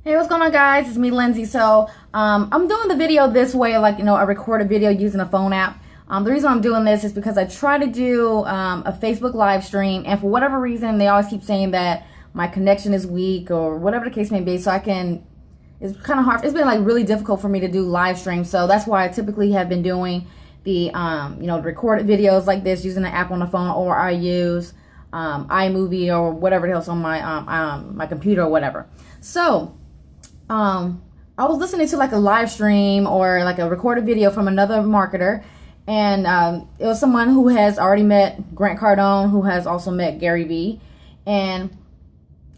Hey, what's going on, guys? It's me, Lindsay. So I'm doing the video this way, like, I record a video using a phone app. The reason I'm doing this is because I try to do a Facebook live stream, and for whatever reason, they always keep saying that my connection is weak or whatever the case may be. So it's kind of hard. It's been like really difficult for me to do live streams. So that's why I typically have been doing the, recorded videos like this using the app on the phone, or I use iMovie or whatever else on my computer or whatever. So I was listening to like a live stream or like a recorded video from another marketer, and it was someone who has already met Grant Cardone, who has also met Gary Vee, and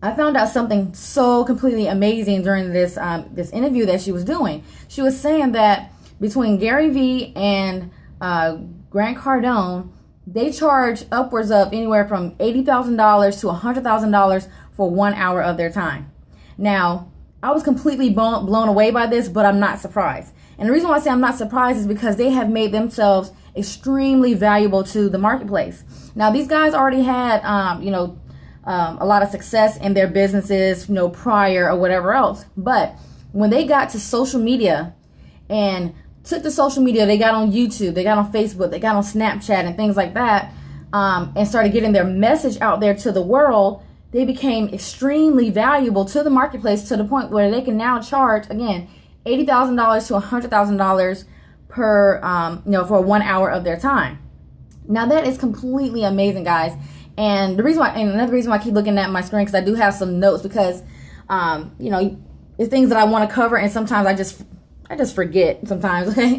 I found out something so completely amazing during this interview that she was doing. She was saying that between Gary Vee and Grant Cardone, they charge upwards of anywhere from $80,000 to $100,000 for 1 hour of their time. Now, I was completely blown away by this, but I'm not surprised. And the reason why I say I'm not surprised is because they have made themselves extremely valuable to the marketplace. Now, these guys already had, a lot of success in their businesses, prior or whatever else. But when they got to social media and took the social media, they got on YouTube, they got on Facebook, they got on Snapchat and things like that, and started getting their message out there to the world, they became extremely valuable to the marketplace to the point where they can now charge, again, $80,000 to $100,000 per, for 1 hour of their time. Now that is completely amazing, guys. And another reason why I keep looking at my screen, because I do have some notes, because, it's things that I want to cover, and sometimes I just forget sometimes, okay?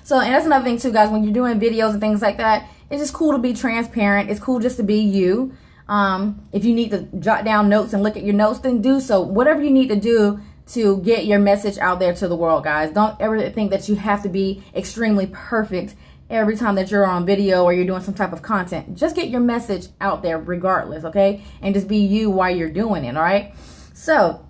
So, and that's another thing too, guys, when you're doing videos and things like that, it's just cool to be transparent. It's cool just to be you. If you need to jot down notes and look at your notes, then do so. Whatever you need to do to get your message out there to the world, guys. Don't ever think that you have to be extremely perfect every time that you're on video or you're doing some type of content. Just get your message out there regardless, okay? And just be you while you're doing it, all right? So,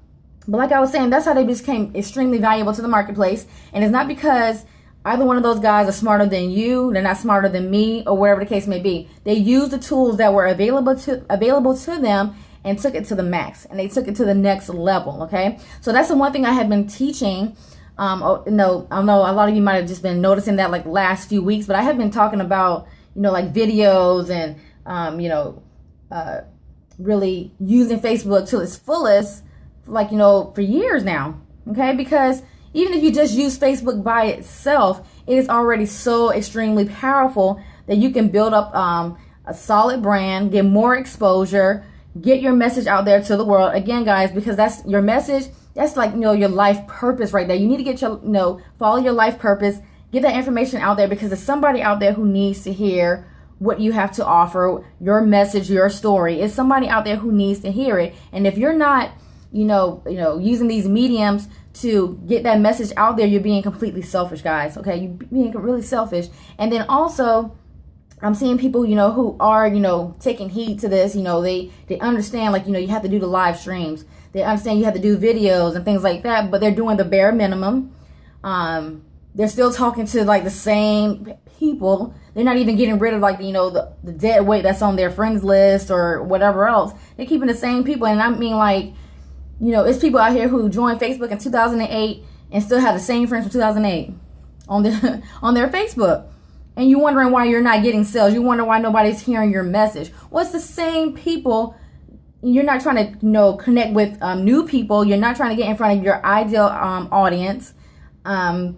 but like I was saying, that's how they became extremely valuable to the marketplace. And it's not because either one of those guys are smarter than you, they're not smarter than me, or whatever the case may be. They used the tools that were available to them and took it to the max, and they took it to the next level, okay? So that's the one thing I had been teaching. I know a lot of you might have just been noticing that like last few weeks, but I have been talking about, like videos and, really using Facebook to its fullest, like, for years now, okay? Because even if you just use Facebook by itself, it is already so extremely powerful that you can build up a solid brand, get more exposure, get your message out there to the world. Again, guys, because that's your message. That's like, your life purpose right there. You need to get your, follow your life purpose, get that information out there, because there's somebody out there who needs to hear what you have to offer, your message, your story. It's somebody out there who needs to hear it. And if you're not, using these mediums to get that message out there, you're being completely selfish, guys. Okay, you're being really selfish. And then also, I'm seeing people, who are, taking heed to this. They understand, like, you have to do the live streams. They understand you have to do videos and things like that, but they're doing the bare minimum. They're still talking to like the same people. They're not even getting rid of like, the dead weight that's on their friends list or whatever else. They're keeping the same people. And I mean, like, it's people out here who joined Facebook in 2008 and still have the same friends from 2008 on their Facebook. And you're wondering why you're not getting sales. You wonder why nobody's hearing your message. Well, it's the same people. You're not trying to, connect with new people. You're not trying to get in front of your ideal audience. And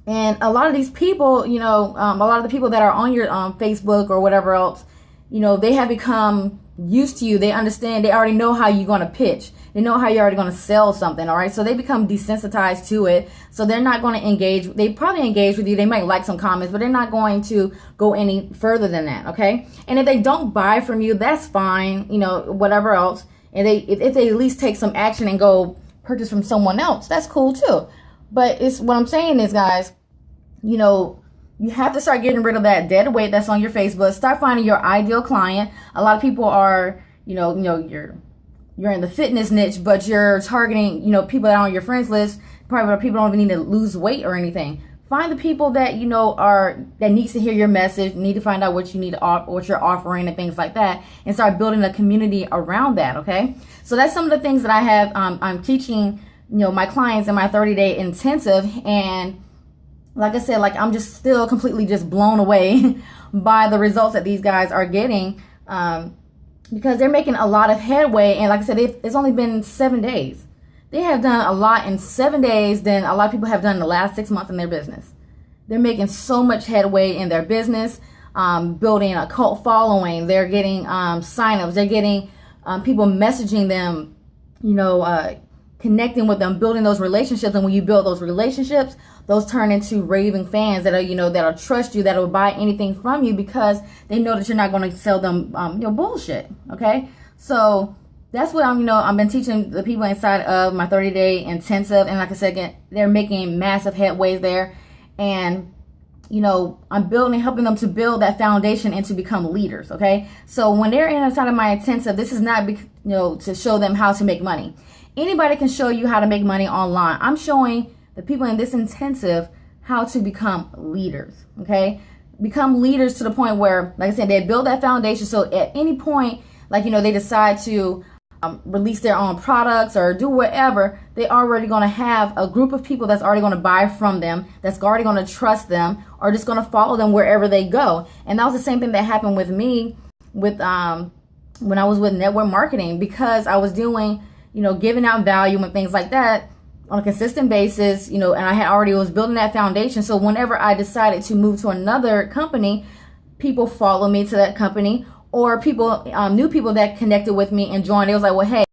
a lot of these people, a lot of the people that are on your Facebook or whatever else, they have become used to you. They understand. They already know how you're going to pitch. They know how you're already going to sell something, all right? So they become desensitized to it. So they're not going to engage. They probably engage with you. They might like some comments, but they're not going to go any further than that, okay? And if they don't buy from you, that's fine, whatever else. And if they at least take some action and go purchase from someone else, that's cool too. But it's what I'm saying is, guys, you have to start getting rid of that dead weight that's on your Facebook. Start finding your ideal client. A lot of people are, you're in the fitness niche, but you're targeting, people that are on your friends list. Probably people don't even need to lose weight or anything. Find the people that that needs to hear your message, need to find out what you need to what you're offering and things like that, and start building a community around that. Okay, so that's some of the things that I have. I'm teaching my clients in my 30-day intensive. And like I said, like I'm just still completely just blown away by the results that these guys are getting, because they're making a lot of headway. And like I said, it's only been 7 days. They have done a lot in 7 days than a lot of people have done in the last 6 months in their business. They're making so much headway in their business, building a cult following. They're getting signups. They're getting people messaging them, connecting with them, building those relationships. And when you build those relationships, those turn into raving fans that are, that'll trust you, that'll buy anything from you because they know that you're not going to sell them, bullshit. Okay. So that's what I've been teaching the people inside of my 30-day intensive. And like I said, again, they're making massive headways there. And, I'm helping them to build that foundation and to become leaders. Okay. So when they're inside of my intensive, this is not, to show them how to make money. Anybody can show you how to make money online. I'm showing the people in this intensive how to become leaders. Okay. Become leaders to the point where, like I said, they build that foundation. So at any point, they decide to release their own products or do whatever, they already going to have a group of people that's already going to buy from them, that's already going to trust them, or just going to follow them wherever they go. And that was the same thing that happened with me with when I was with network marketing, because I was doing, giving out value and things like that on a consistent basis, and I had already was building that foundation. So whenever I decided to move to another company, people follow me to that company. Or people, new people that connected with me and joined. It was like, well, hey,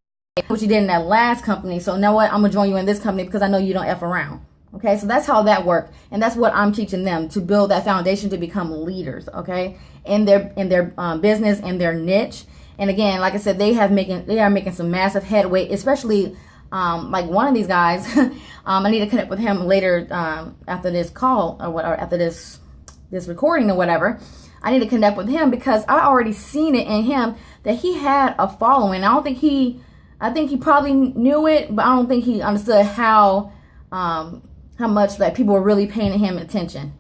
what you did in that last company, so now what? I'm gonna join you in this company because I know you don't F around. Okay, so that's how that worked, and that's what I'm teaching them, to build that foundation to become leaders. Okay, in their business, in their niche. And again, like I said, they are making some massive headway, especially like one of these guys. I need to connect with him later after this call or after this recording or whatever. I need to connect with him because I already seen it in him that he had a following. I think he probably knew it, but I don't think he understood how much that people were really paying him attention.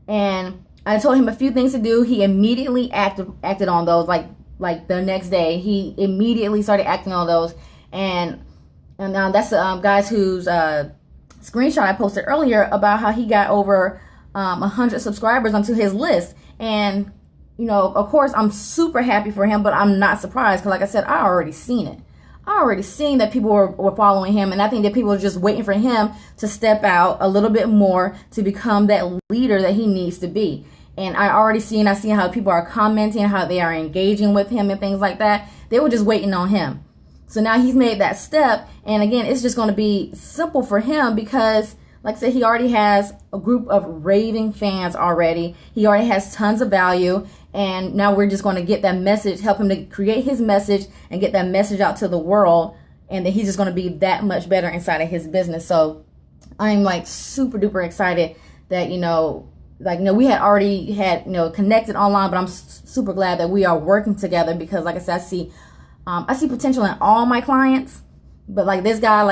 And I told him a few things to do. He immediately acted on those. Like the next day, he immediately started acting on those. And that's the guys whose screenshot I posted earlier about how he got over 100 subscribers onto his list. And, of course, I'm super happy for him, but I'm not surprised because, like I said, I already seen it. I already seen that people were following him, and I think that people are just waiting for him to step out a little bit more to become that leader that he needs to be. And I seen how people are commenting, how they are engaging with him and things like that. They were just waiting on him. So now he's made that step, and again, it's just going to be simple for him because, like I said, he already has a group of raving fans already. He already has tons of value. And now we're just going to get that message, help him to create his message and get that message out to the world. And then he's just going to be that much better inside of his business. So I'm like super duper excited that, we had already connected online, but I'm super glad that we are working together because, like I said, I see potential in all my clients. But like this guy,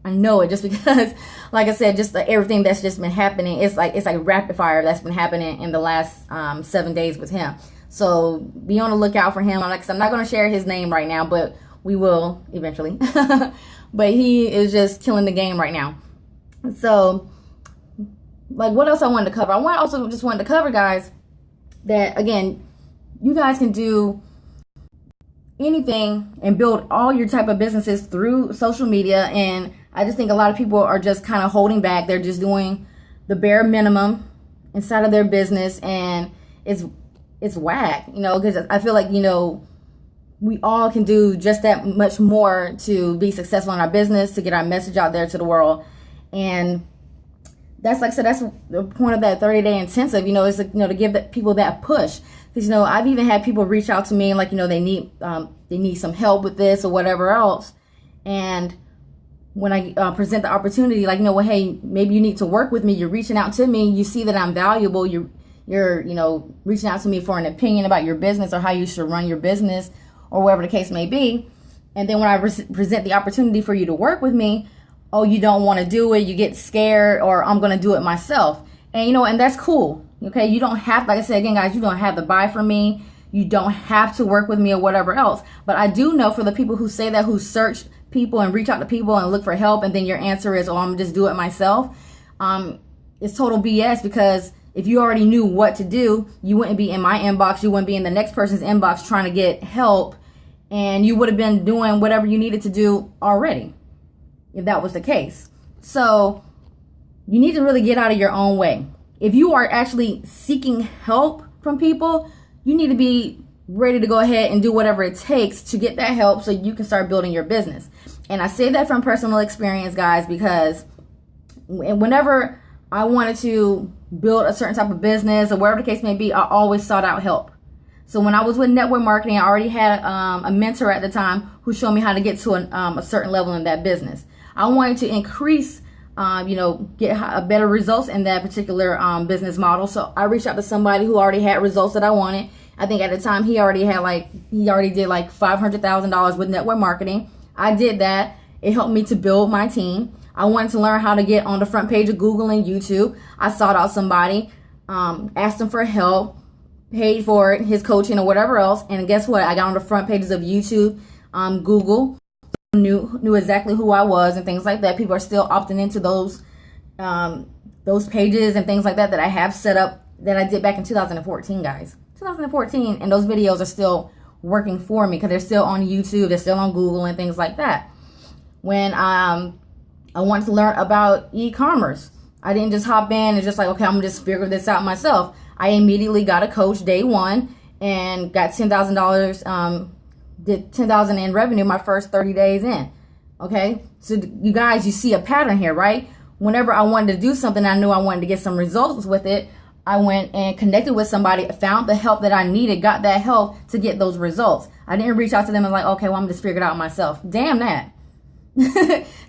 I know it just because, like I said, just everything that's just been happening. It's like rapid fire that's been happening in the last 7 days with him. So be on the lookout for him. Like I said, I'm not going to share his name right now, but we will eventually. But he is just killing the game right now. So, like, what else I wanted to cover? I also just wanted to cover, guys, that again, you guys can do anything and build all your type of businesses through social media. And I just think a lot of people are just kind of holding back. They're just doing the bare minimum inside of their business, and it's whack, because I feel like, we all can do just that much more to be successful in our business, to get our message out there to the world. And that's, like I said, that's the point of that 30-day intensive, is to give people that push. Because, I've even had people reach out to me and they need some help with this or whatever else. And when I present the opportunity, hey, maybe you need to work with me. You're reaching out to me. You see that I'm valuable. You're reaching out to me for an opinion about your business or how you should run your business or whatever the case may be. And then when I present the opportunity for you to work with me, oh, you don't want to do it. You get scared, or I'm going to do it myself. And, and that's cool. Okay. You don't have, like I said, again, guys, you don't have to buy from me. You don't have to work with me or whatever else. But I do know for the people who say that, who search people and reach out to people and look for help, and then your answer is, oh, I'm gonna just do it myself. It's total BS, because if you already knew what to do, you wouldn't be in my inbox, you wouldn't be in the next person's inbox trying to get help, and you would have been doing whatever you needed to do already, if that was the case. So you need to really get out of your own way. If you are actually seeking help from people, you need to be ready to go ahead and do whatever it takes to get that help so you can start building your business. And I say that from personal experience, guys, because whenever I wanted to build a certain type of business or whatever the case may be, I always sought out help. So when I was with network marketing, I already had a mentor at the time who showed me how to get to a certain level in that business. I wanted to increase, get a better results in that particular business model. So I reached out to somebody who already had results that I wanted. I think at the time he already did like $500,000 with network marketing. I did that. It helped me to build my team. I wanted to learn how to get on the front page of Google and YouTube. I sought out somebody, asked them for help, paid for it, his coaching or whatever else. And guess what? I got on the front pages of YouTube, Google, knew exactly who I was and things like that. People are still opting into those pages and things like that I have set up that I did back in 2014, guys. 2014, and those videos are still working for me because they're still on YouTube, they're still on Google and things like that. When I wanted to learn about e-commerce, I didn't just hop in and just like, okay, I'm gonna just figure this out myself. I immediately got a coach day one and got $10,000, did $10,000 in revenue my first 30 days in. Okay, so you guys, you see a pattern here, right? Whenever I wanted to do something, I knew I wanted to get some results with it, I went and connected with somebody, found the help that I needed, got that help to get those results. I didn't reach out to them and like, okay, well, I'm just figuring it out myself. Damn that.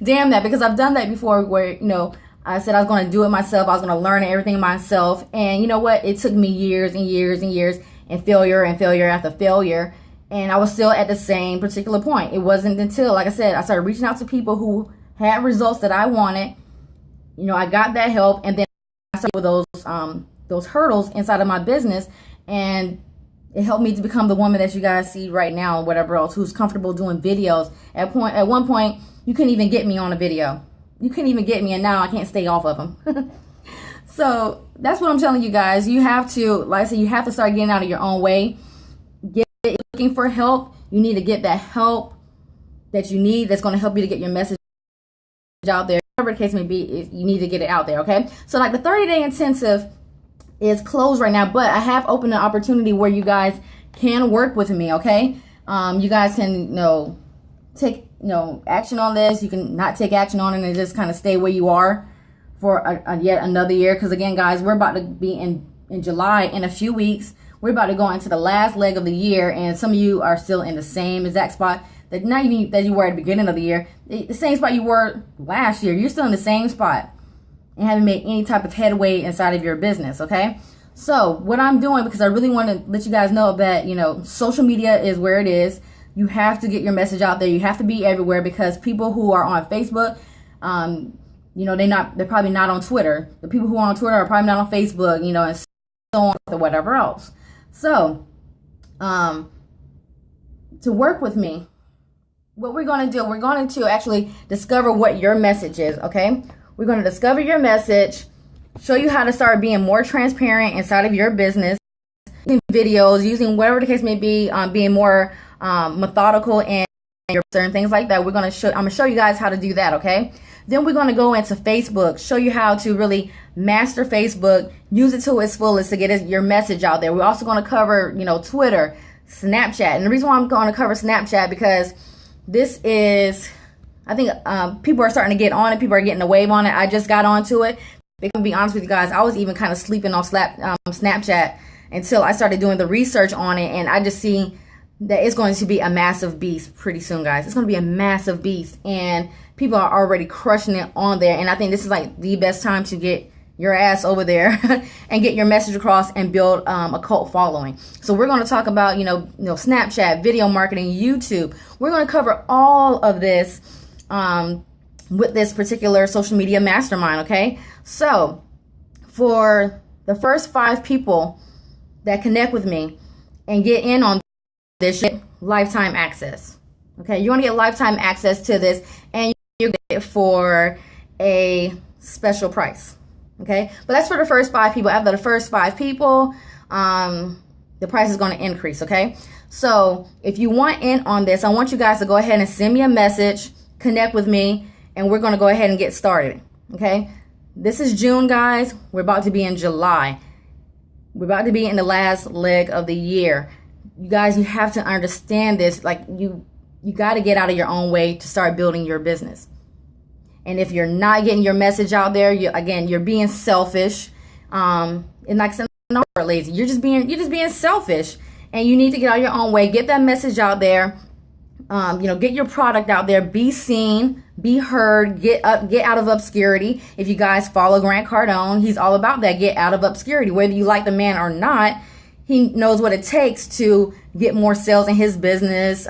Damn that, because I've done that before where, I said I was going to do it myself. I was going to learn everything myself. And you know what? It took me years and years and years and failure after failure. And I was still at the same particular point. It wasn't until, like I said, I started reaching out to people who had results that I wanted. I got that help, and then I started with those hurdles inside of my business, and it helped me to become the woman that you guys see right now and whatever else, who's comfortable doing videos. At one point, you couldn't even get me on a video. You couldn't even get me, and now I can't stay off of them. So that's what I'm telling you guys. You have to, like I said, you have to start getting out of your own way. Looking for help. You need to get that help that you need that's going to help you to get your message out there. Whatever the case may be, you need to get it out there, okay? So like the 30-day intensive is closed right now, but I have opened an opportunity where you guys can work with me, okay? You guys can, take, action on this. You can not take action on it and just kind of stay where you are for yet another year. Because again, guys, we're about to be in July in a few weeks. We're about to go into the last leg of the year, and some of you are still in the same exact spot that not even that you were at the beginning of the year. The same spot you were last year. You're still in the same spot and haven't made any type of headway inside of your business, okay? So what I'm doing, because I really want to let you guys know that, social media is where it is. You have to get your message out there. You have to be everywhere, because people who are on Facebook, they're probably not on Twitter. The people who are on Twitter are probably not on Facebook, and so on or whatever else. So, to work with me, what we're going to do, we're going to actually discover what your message is, okay? We're going to discover your message, show you how to start being more transparent inside of your business, using videos, using whatever the case may be, being more methodical and certain things like that. I'm going to show you guys how to do that, okay? Then we're going to go into Facebook, show you how to really master Facebook, use it to its fullest to get your message out there. We're also going to cover, Twitter, Snapchat. And the reason why I'm going to cover Snapchat, because this is, I think people are starting to get on it. People are getting a wave on it. I just got onto it. To be honest with you guys, I was even kind of sleeping on Snapchat until I started doing the research on it. And I just see that it's going to be a massive beast pretty soon, guys. It's going to be a massive beast. And people are already crushing it on there. And I think this is like the best time to get your ass over there and get your message across and build a cult following. So we're going to talk about, Snapchat, video marketing, YouTube. We're going to cover all of this with this particular social media mastermind, okay? So for the first 5 people that connect with me, and get in on this shit, lifetime access. Okay, you want to get lifetime access to this, and you get it for a special price. Okay, but that's for the first 5 people. After the first 5 people, the price is going to increase. Okay, so if you want in on this, I want you guys to go ahead and send me a message, connect with me, and we're going to go ahead and get started. Okay, this is June, guys. We're about to be in July. We're about to be in the last leg of the year. You guys, you have to understand this. Like, you got to get out of your own way to start building your business. And if you're not getting your message out there, you're being selfish. And like I said, no, lazy. You're just being selfish, and you need to get out of your own way. Get that message out there. Get your product out there. Be seen, be heard. Get out of obscurity. If you guys follow Grant Cardone, he's all about that. Get out of obscurity. Whether you like the man or not, he knows what it takes to get more sales in his business.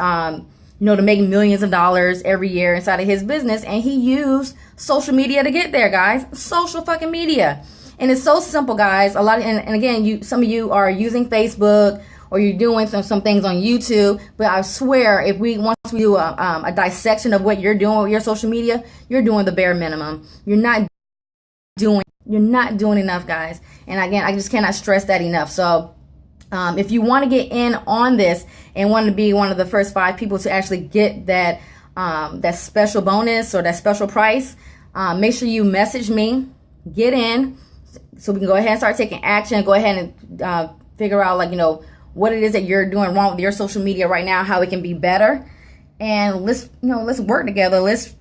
To make millions of dollars every year inside of his business. And he used social media to get there, guys. Social fucking media. And it's so simple, guys. And again, some of you are using Facebook, or you're doing some things on YouTube. But I swear, once we do a dissection of what you're doing with your social media, you're doing the bare minimum. You're not doing enough, guys. And again, I just cannot stress that enough. So if you want to get in on this and want to be one of the first 5 people to actually get that special bonus or that special price, make sure you message me, get in, so we can go ahead and start taking action. Go ahead and figure out what it is that you're doing wrong with your social media right now, how it can be better, and let's work together. Let's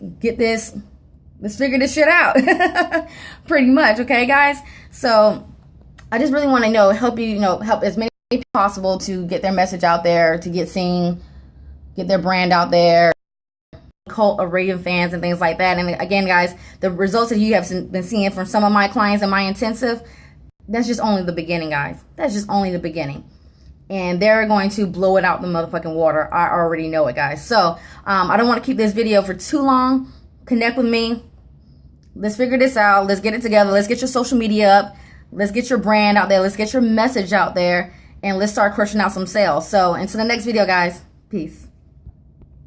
figure this shit out. Pretty much, okay, guys. So I just really want to help you, help as many people as possible to get their message out there, to get seen, get their brand out there, cult of raving fans and things like that. And again, guys, the results that you have been seeing from some of my clients in my intensive, that's just only the beginning, guys. That's just only the beginning. And they're going to blow it out the motherfucking water. I already know it, guys. So I don't want to keep this video for too long. Connect with me. Let's figure this out. Let's get it together. Let's get your social media up. Let's get your brand out there. Let's get your message out there. And let's start crushing out some sales. So until the next video, guys. Peace.